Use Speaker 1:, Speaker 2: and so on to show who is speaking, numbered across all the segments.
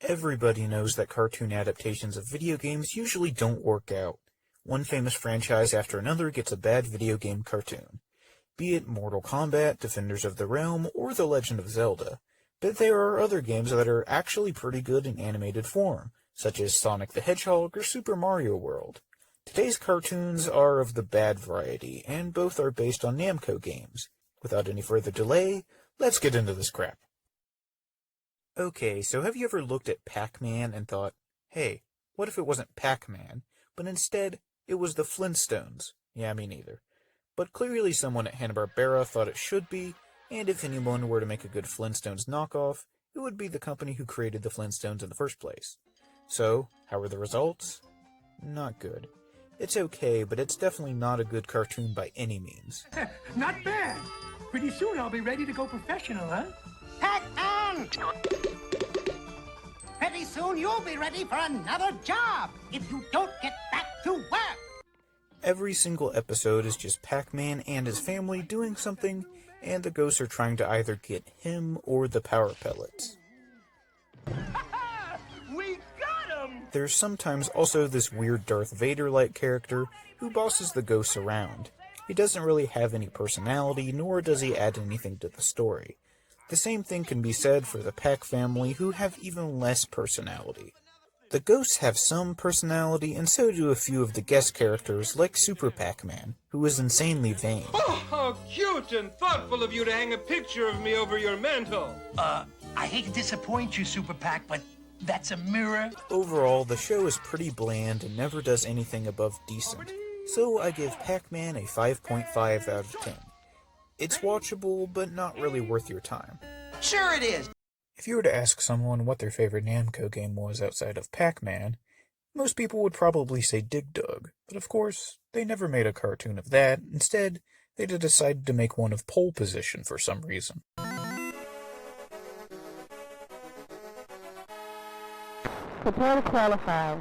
Speaker 1: Everybody knows that cartoon adaptations of video games usually don't work out. One famous franchise after another gets a bad video game cartoon. Be it Mortal Kombat, Defenders of the Realm, or The Legend of Zelda. But there are other games that are actually pretty good in animated form, such as Sonic the Hedgehog or Super Mario World. Today's cartoons are of the bad variety, and both are based on Namco games. Without any further delay, let's get into this crap. Okay, so have you ever looked at Pac-Man and thought, hey, what if it wasn't Pac-Man, but instead it was the Flintstones? Yeah, me neither. But clearly someone at Hanna-Barbera thought it should be, and if anyone were to make a good Flintstones knockoff, it would be the company who created the Flintstones in the first place. So, how are the results? Not good. It's okay, but it's definitely not a good cartoon by any means.
Speaker 2: Not bad. Pretty soon I'll be ready to go professional, huh?
Speaker 3: Pac-Man! Pretty soon you'll be ready for another job if you don't get back to work.
Speaker 1: Every single episode is just Pac-Man and his family doing something, and the ghosts are trying to either get him or the power pellets.
Speaker 2: We got him!
Speaker 1: There's sometimes also this weird Darth Vader-like character who bosses the ghosts around. He doesn't really have any personality, nor does he add anything to the story. The same thing can be said for the Pac family, who have even less personality. The ghosts have some personality, and so do a few of the guest characters, like Super Pac-Man, who is insanely vain.
Speaker 4: Oh, how cute and thoughtful of you to hang a picture of me over your mantel.
Speaker 2: I hate to disappoint you, Super Pac, but that's a mirror.
Speaker 1: Overall, the show is pretty bland and never does anything above decent, so I give Pac-Man a 5.5 out of 10. It's watchable, but not really worth your time.
Speaker 3: Sure it is.
Speaker 1: If you were to ask someone what their favorite Namco game was outside of Pac-Man, most people would probably say Dig Dug, but of course, they never made a cartoon of that. Instead, they decided to make one of Pole Position for some reason.
Speaker 5: Prepare to qualify.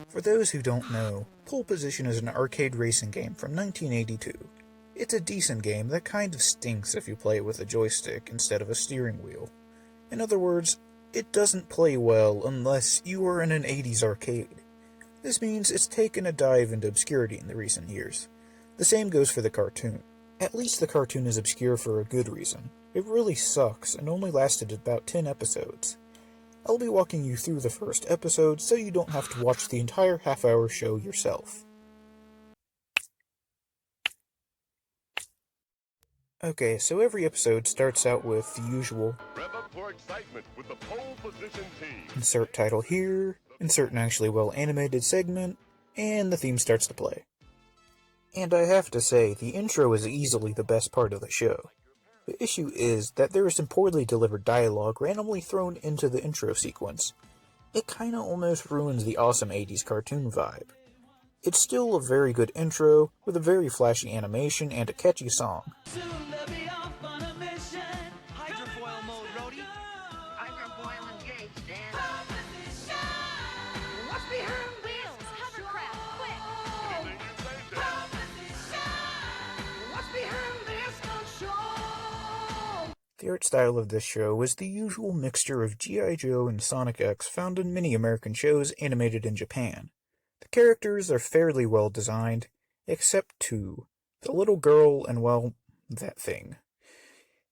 Speaker 1: For those who don't know, Pole Position is an arcade racing game from 1982. It's a decent game that kind of stinks if you play it with a joystick instead of a steering wheel. In other words, it doesn't play well unless you are in an 80s arcade. This means it's taken a dive into obscurity in the recent years. The same goes for the cartoon. At least the cartoon is obscure for a good reason. It really sucks and only lasted about 10 episodes. I'll be walking you through the first episode so you don't have to watch the entire half-hour show yourself. Okay, so every episode starts out with the usual
Speaker 6: Rev up for excitement with the pole position team.
Speaker 1: Insert title here, insert an actually well-animated segment, and the theme starts to play. And I have to say, the intro is easily the best part of the show. The issue is that there is some poorly delivered dialogue randomly thrown into the intro sequence. It kinda almost ruins the awesome 80s cartoon vibe. It's still a very good intro, with a very flashy animation and a catchy song.
Speaker 3: Hydrofoil mode, Rhodey. Hydrofoil engaged, Dan. What's behind
Speaker 7: Wheels, hovercraft, quick!
Speaker 3: What's behind this control?
Speaker 1: The art style of this show is the usual mixture of G.I. Joe and Sonic X found in many American shows animated in Japan. The characters are fairly well designed, except two. The little girl and, well, that thing.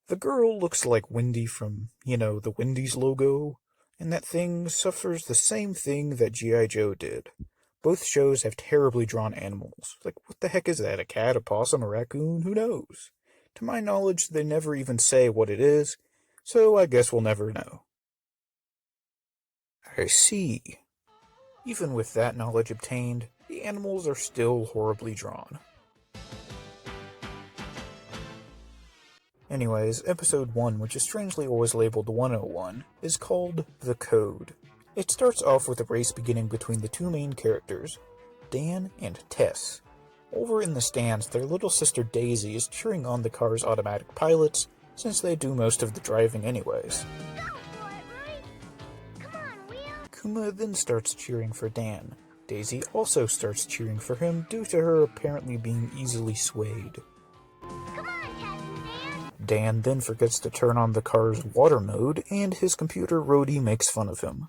Speaker 1: The girl looks like Wendy from, the Wendy's logo, and that thing suffers the same thing that G.I. Joe did. Both shows have terribly drawn animals. Like, what the heck is that, a cat, a possum, a raccoon? Who knows? To my knowledge, they never even say what it is, so I guess we'll never know. I see. Even with that knowledge obtained, the animals are still horribly drawn. Anyways, episode 1, which is strangely always labeled 101, is called The Code. It starts off with a race beginning between the two main characters, Dan and Tess. Over in the stands, their little sister Daisy is cheering on the car's automatic pilots, since they do most of the driving anyways.
Speaker 7: Go for it, Rudy! Come on, Wheel!
Speaker 1: Kuma then starts cheering for Dan. Daisy also starts cheering for him due to her apparently being easily swayed.
Speaker 7: Come on, Captain Dan!
Speaker 1: Dan then forgets to turn on the car's water mode, and his computer roadie makes fun of him.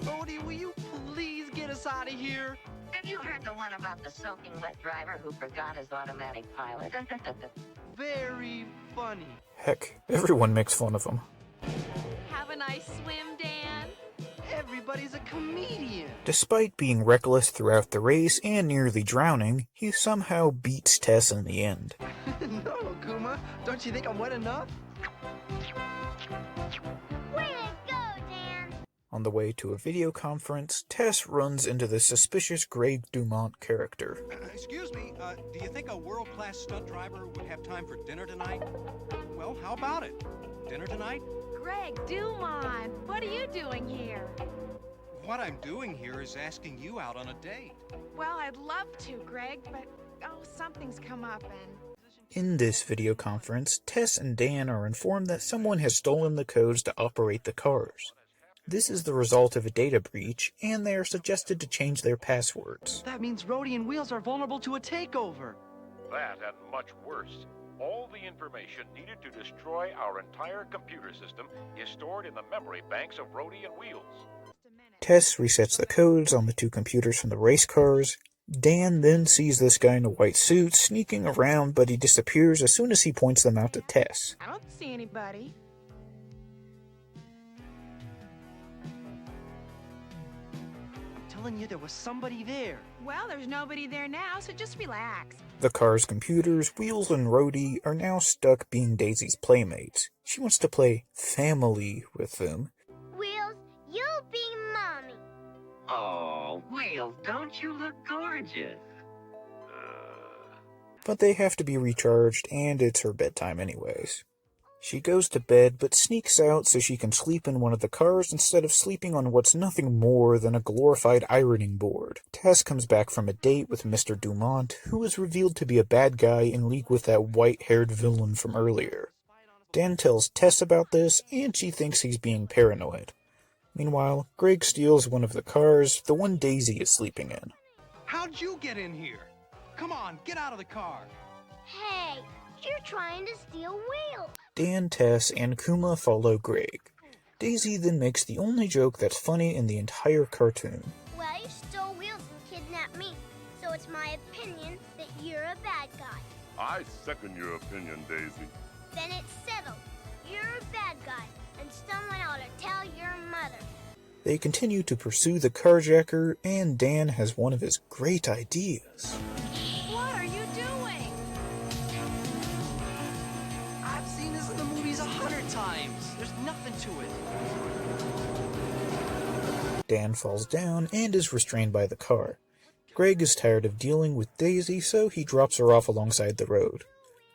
Speaker 8: Rhodey, will you please get us out of here?
Speaker 9: Have you heard the one about the soaking wet driver who forgot his automatic pilot?
Speaker 8: Very funny.
Speaker 1: Heck, everyone makes fun of him.
Speaker 7: Have a nice swim, Dan.
Speaker 8: Everybody's a comedian.
Speaker 1: Despite being reckless throughout the race and nearly drowning, he somehow beats Tess in the end.
Speaker 8: No, Kuma. Don't you think I'm wet enough?
Speaker 7: Way to go, Dan.
Speaker 1: On the way to a video conference, Tess runs into the suspicious Greg Dumont character.
Speaker 10: Excuse me, do you think a world-class stunt driver would have time for dinner tonight? Well, how about it? Dinner tonight?
Speaker 7: Greg Dumont, what are you doing here?
Speaker 10: What I'm doing here is asking you out on a date.
Speaker 11: Well, I'd love to, Greg, but something's come up and...
Speaker 1: In this video conference, Tess and Dan are informed that someone has stolen the codes to operate the cars. This is the result of a data breach, and they are suggested to change their passwords.
Speaker 8: That means Rhodey and Wheels are vulnerable to a takeover.
Speaker 6: That and much worse. All the information needed to destroy our entire computer system is stored in the memory banks of Rhodey and Wheels.
Speaker 1: Tess resets the codes on the two computers from the race cars. Dan then sees this guy in a white suit sneaking around, but he disappears as soon as he points them out to Tess.
Speaker 11: I don't see anybody.
Speaker 8: Telling you there was somebody there.
Speaker 11: Well, there's nobody there now, so just relax.
Speaker 1: The car's computers, Wheels and Rhodey, are now stuck being Daisy's playmates. She wants to play family with them.
Speaker 7: Wheels, you'll be Mommy.
Speaker 9: Oh, Wheels, don't you look gorgeous?
Speaker 1: But they have to be recharged, and it's her bedtime anyways. She goes to bed, but sneaks out so she can sleep in one of the cars instead of sleeping on what's nothing more than a glorified ironing board. Tess comes back from a date with Mr. Dumont, who is revealed to be a bad guy in league with that white-haired villain from earlier. Dan tells Tess about this, and she thinks he's being paranoid. Meanwhile, Greg steals one of the cars, the one Daisy is sleeping in.
Speaker 10: How'd you get in here? Come on, get out of the car.
Speaker 7: Hey, you're trying to steal Wheels.
Speaker 1: Dan, Tess, and Kuma follow Greg. Daisy then makes the only joke that's funny in the entire cartoon.
Speaker 7: Well, you stole Wheels and kidnapped me, so it's my opinion that you're a bad guy.
Speaker 6: I second your opinion, Daisy.
Speaker 7: Then it's settled. You're a bad guy, and someone ought to tell your mother.
Speaker 1: They continue to pursue the carjacker, and Dan has one of his great ideas.
Speaker 11: What are you doing?
Speaker 8: I've seen this in the movies 100 times. There's nothing to it.
Speaker 1: Dan falls down and is restrained by the car. Greg is tired of dealing with Daisy, so he drops her off alongside the road.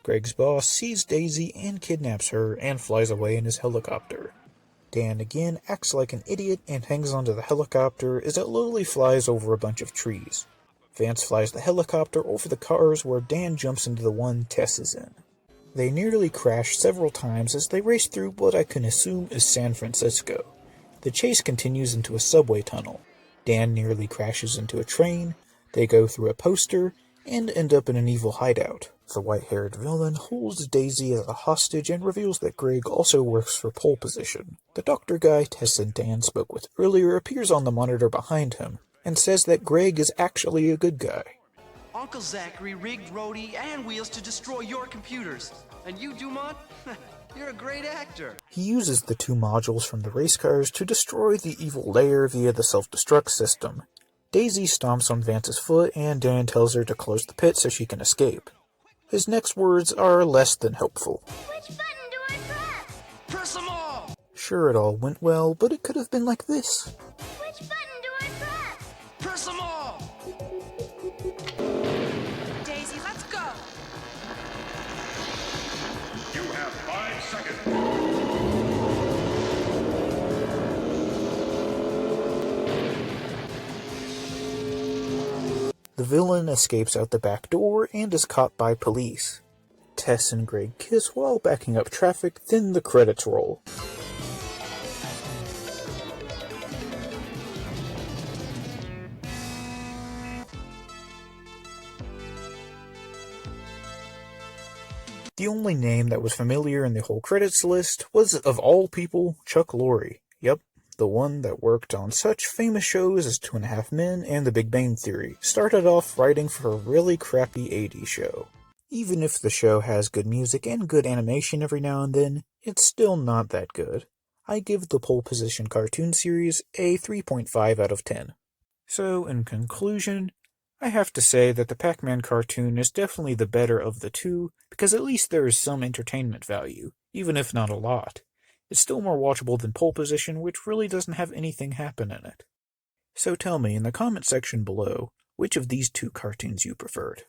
Speaker 1: Greg's boss sees Daisy and kidnaps her and flies away in his helicopter. Dan again acts like an idiot and hangs onto the helicopter as it slowly flies over a bunch of trees. Vance flies the helicopter over the cars where Dan jumps into the one Tess is in. They nearly crash several times as they race through what I can assume is San Francisco. The chase continues into a subway tunnel. Dan nearly crashes into a train, they go through a poster, and end up in an evil hideout. The white-haired villain holds Daisy as a hostage and reveals that Greg also works for Pole Position. The doctor guy Tess and Dan spoke with earlier appears on the monitor behind him, and says that Greg is actually a good guy.
Speaker 8: Uncle Zachary rigged Rhodey and Wheels to destroy your computers. And you, Dumont? You're a great actor.
Speaker 1: He uses the two modules from the race cars to destroy the evil layer via the self-destruct system. Daisy stomps on Vance's foot, and Dan tells her to close the pit so she can escape. His next words are less than helpful.
Speaker 7: Which button do I press?
Speaker 8: Press them all!
Speaker 1: Sure, it all went well, but it could have been like this.
Speaker 7: Which button do I press?
Speaker 8: Press them all!
Speaker 11: Daisy, let's go.
Speaker 6: You have 5 seconds.
Speaker 1: The villain escapes out the back door and is caught by police. Tess and Greg kiss while backing up traffic, then the credits roll. The only name that was familiar in the whole credits list was, of all people, Chuck Lorre. Yep, the one that worked on such famous shows as 2.5 Men and The Big Bang Theory, started off writing for a really crappy 80s show. Even if the show has good music and good animation every now and then, it's still not that good. I give the Pole Position cartoon series a 3.5 out of 10. So, in conclusion, I have to say that the Pac-Man cartoon is definitely the better of the two, because at least there is some entertainment value, even if not a lot. It's still more watchable than Pole Position, which really doesn't have anything happen in it. So tell me in the comment section below, which of these two cartoons you preferred.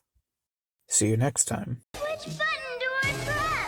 Speaker 1: See you next time.
Speaker 7: Which button do I press?